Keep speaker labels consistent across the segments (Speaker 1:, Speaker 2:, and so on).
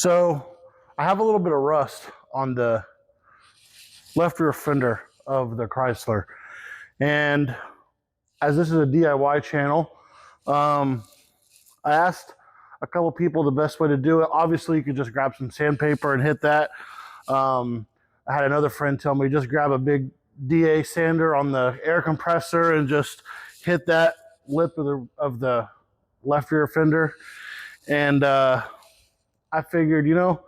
Speaker 1: So I have a little bit of rust on the left rear fender of the Chrysler. And as this is a DIY channel, I asked a couple people the best way to do it. Obviously, you could just grab some sandpaper and hit that. I had another friend tell me just grab a big DA sander on the air compressor and just hit that lip of the left rear fender. And I figured, you know,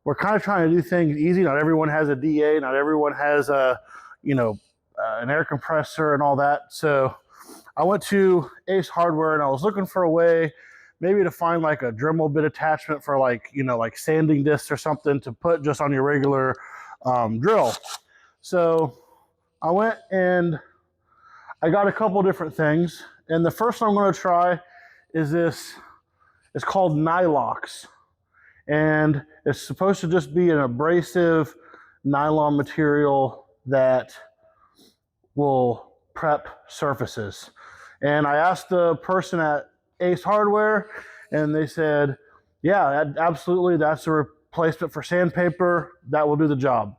Speaker 1: we're kind of trying to do things easy. Not everyone has a DA. Not everyone has a, an air compressor and all that. So I went to Ace Hardware and I was looking for a way maybe to find like a Dremel bit attachment for like sanding discs or something to put just on your regular drill. So I went and I got a couple different things. And the first one I'm going to try is this. It's called Nylox. And it's supposed to just be an abrasive nylon material that will prep surfaces. And I asked the person at Ace Hardware, and they said, yeah, absolutely, that's a replacement for sandpaper. That will do the job.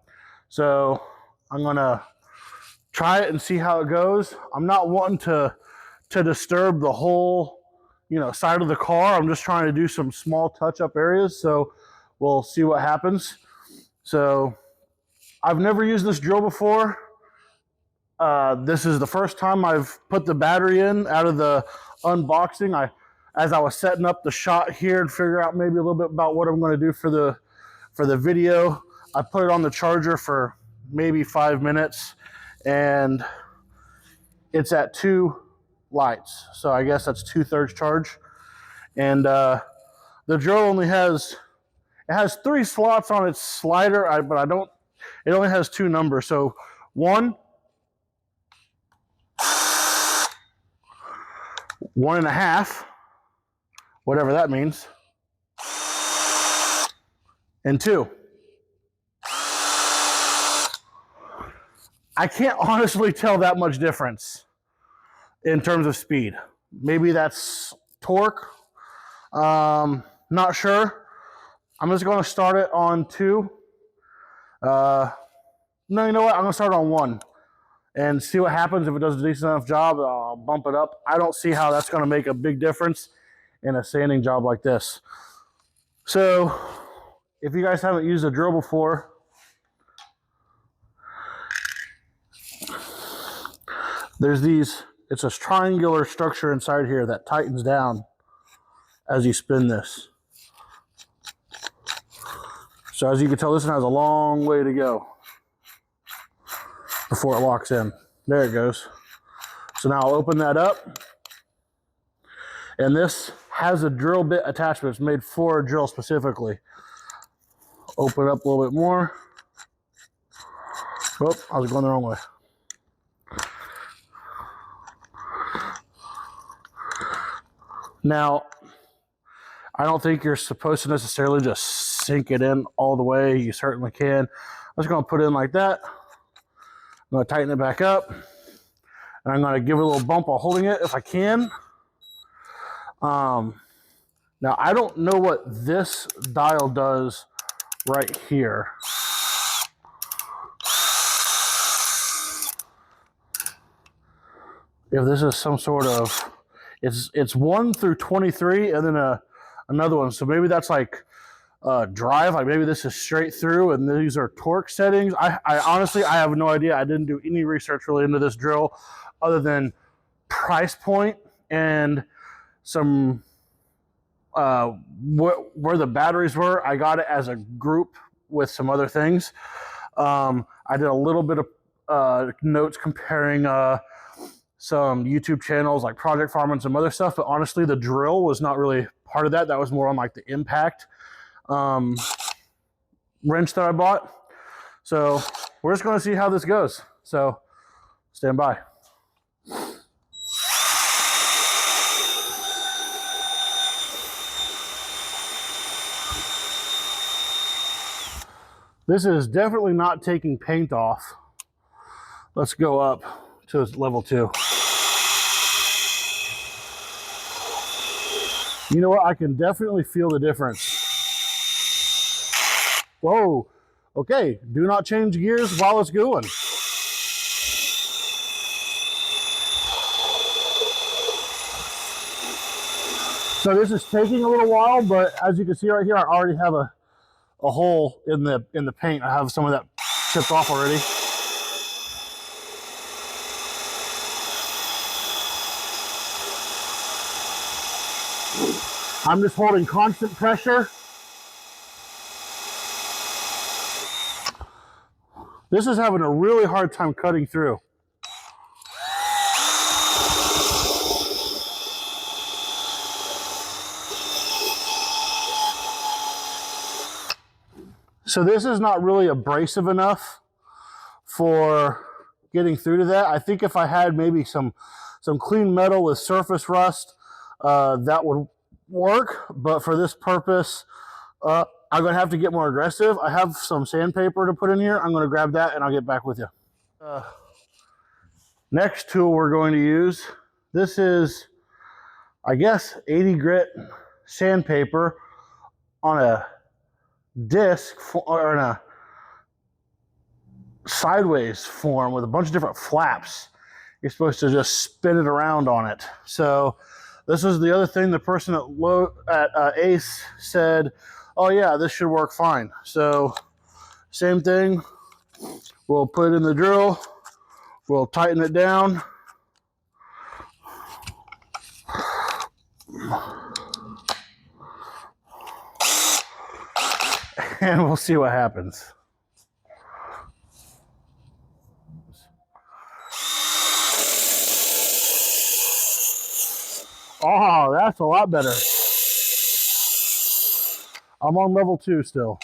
Speaker 1: So I'm gonna try it and see how it goes. I'm not wanting to disturb the whole side of the car. I'm just trying to do some small touch-up areas, so we'll see what happens. So I've never used this drill before. This is the first time I've put the battery in out of the unboxing. As I was setting up the shot here and figure out maybe a little bit about what I'm going to do for the video, I put it on the charger for maybe 5 minutes, and it's at 2 lights. So I guess that's 2/3 charge. And the drill only has 3 slots on its slider, but it only has 2 numbers. So 1, 1.5, whatever that means, and 2. I can't honestly tell that much difference in terms of speed. Maybe that's torque. Not sure. I'm just going to start it on 2. No, you know what? I'm going to start on 1 and see what happens. If it does a decent enough job, I'll bump it up. I don't see how that's going to make a big difference in a sanding job like this. So if you guys haven't used a drill before, there's it's a triangular structure inside here that tightens down as you spin this. So as you can tell, this one has a long way to go before it locks in. There it goes. So now I'll open that up. And this has a drill bit attachment. It's made for a drill specifically. Open it up a little bit more. Oh, I was going the wrong way. Now, I don't think you're supposed to necessarily just sink it in all the way. You certainly can. I'm just going to put it in like that. I'm going to tighten it back up. And I'm going to give it a little bump while holding it if I can. Now, I don't know what this dial does right here. If this is some sort of... It's 1 through 23 and then another one. So maybe that's like drive. Like maybe this is straight through and these are torque settings. I honestly, I have no idea. I didn't do any research really into this drill other than price point and some where the batteries were. I got it as a group with some other things. I did a little bit of notes comparing some YouTube channels like Project Farm and some other stuff, but honestly the drill was not really part of that. That was more on like the impact wrench that I bought. So we're just going to see how this goes. So stand by. This is definitely not taking paint off. Let's go up to level 2. You know what? I can definitely feel the difference. Whoa. Okay, do not change gears while it's going. So this is taking a little while, but as you can see right here, I already have a hole in the paint. I have some of that chipped off already. I'm just holding constant pressure. This is having a really hard time cutting through. So this is not really abrasive enough for getting through to that. I think if I had maybe some clean metal with surface rust, that would work. But for this purpose, I'm gonna have to get more aggressive. I have some sandpaper to put in here. I'm gonna grab that and I'll get back with you. Next tool we're going to use, this is, I guess, 80 grit sandpaper on a disc or in a sideways form with a bunch of different flaps. You're supposed to just spin it around on it. So this was the other thing the person at Ace said, oh yeah, this should work fine. So same thing, we'll put it in the drill, we'll tighten it down. And we'll see what happens. Oh, that's a lot better. I'm on level 2 still.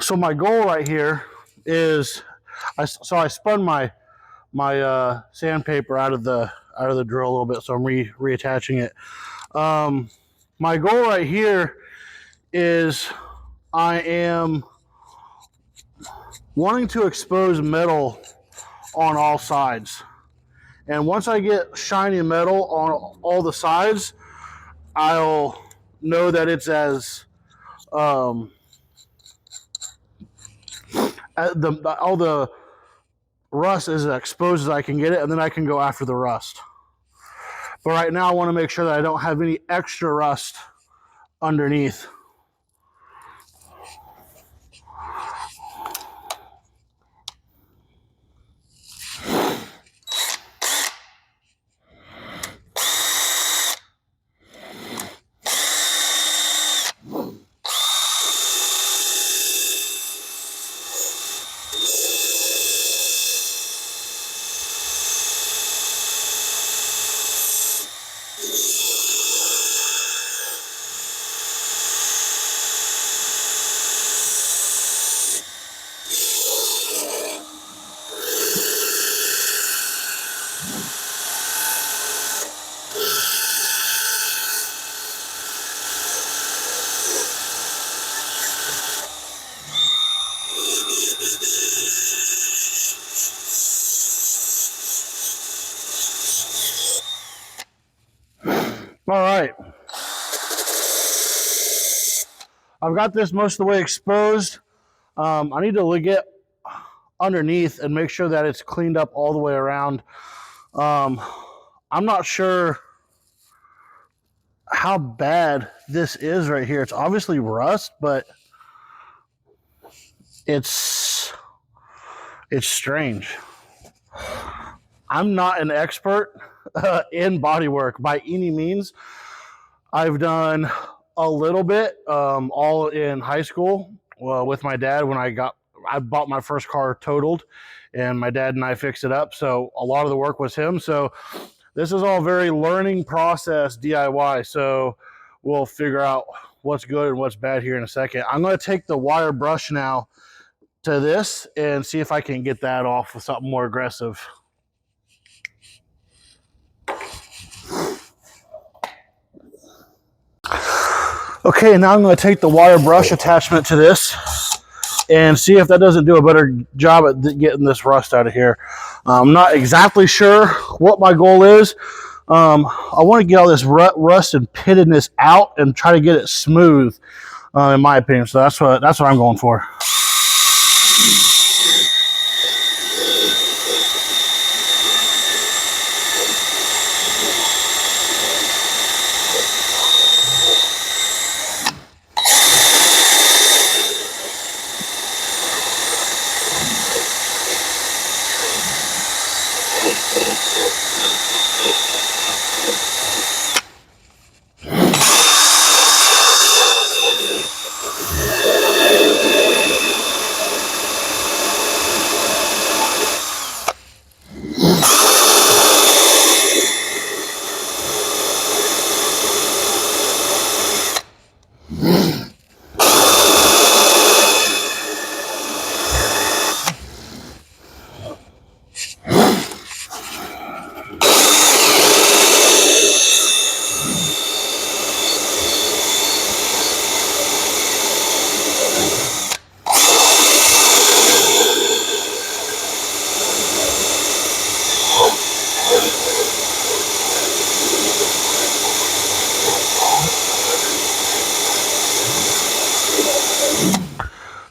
Speaker 1: So my goal right here is, I spun my sandpaper out of the drill a little bit, so I'm reattaching it. My goal right here is I am wanting to expose metal on all sides, and once I get shiny metal on all the sides, I'll know that it's as all the rust is as exposed as I can get it, and then I can go after the rust. But right now I want to make sure that I don't have any extra rust underneath. All right. I've got this most of the way exposed. I need to get underneath and make sure that it's cleaned up all the way around. I'm not sure how bad this is right here. It's obviously rust, but it's strange. I'm not an expert in bodywork by any means. I've done a little bit, all in high school, with my dad when I bought my first car totaled, and my dad and I fixed it up. So a lot of the work was him. So this is all very learning process DIY. So we'll figure out what's good and what's bad here in a second. I'm going to take the wire brush now to this and see if I can get that off with something more aggressive. Okay, now I'm going to take the wire brush attachment to this and see if that doesn't do a better job at getting this rust out of here. I'm not exactly sure what my goal is. I want to get all this rust and pittedness out and try to get it smooth, in my opinion. So that's what I'm going for.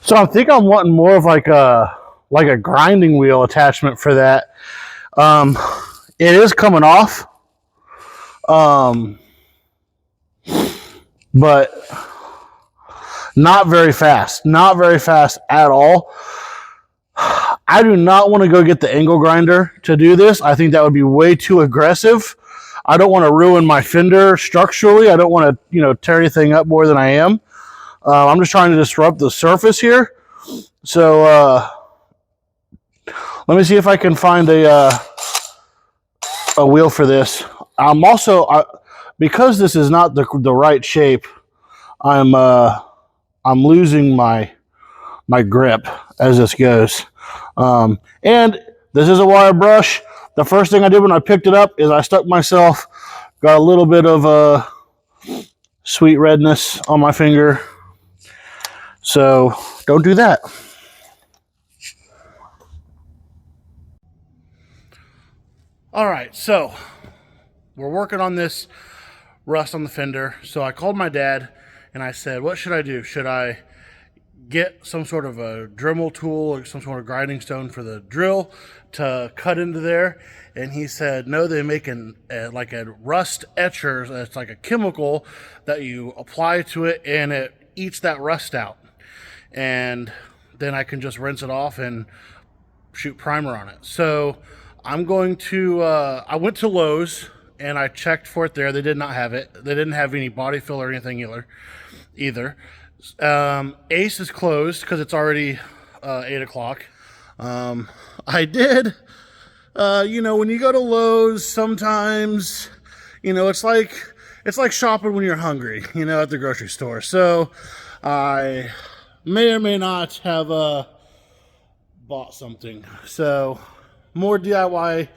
Speaker 1: So I think I'm wanting more of like a grinding wheel attachment for that. It is coming off, but not very fast. Not very fast at all. I do not want to go get the angle grinder to do this. I think that would be way too aggressive. I don't want to ruin my fender structurally. I don't want to, tear anything up more than I am. I'm just trying to disrupt the surface here. So let me see if I can find a wheel for this. I'm also, because this is not the right shape, I'm losing my grip as this goes. And this is a wire brush. The first thing I did when I picked it up is I stuck myself, got a little bit of sweet redness on my finger. So don't do that. All right, so we're working on this rust on the fender. So I called my dad and I said, what should I do? Should I get some sort of a Dremel tool or some sort of grinding stone for the drill to cut into there? And he said, no, they make like a rust etcher. It's like a chemical that you apply to it and it eats that rust out. And then I can just rinse it off and shoot primer on it. So I'm going to, I went to Lowe's and I checked for it there. They did not have it. They didn't have any body fill or anything either. Ace is closed because it's already 8 o'clock. I did, when you go to Lowe's, sometimes, it's like shopping when you're hungry, at the grocery store. So I may or may not have bought something. So more DIY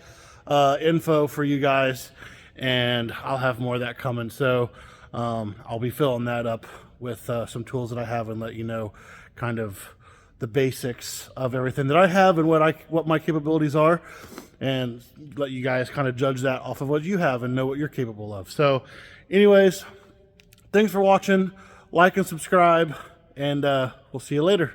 Speaker 1: info for you guys, and I'll have more of that coming. So I'll be filling that up with some tools that I have and let you know kind of the basics of everything that I have and what my capabilities are, and let you guys kind of judge that off of what you have and know what you're capable of. So anyways, thanks for watching. Like and subscribe, and we'll see you later.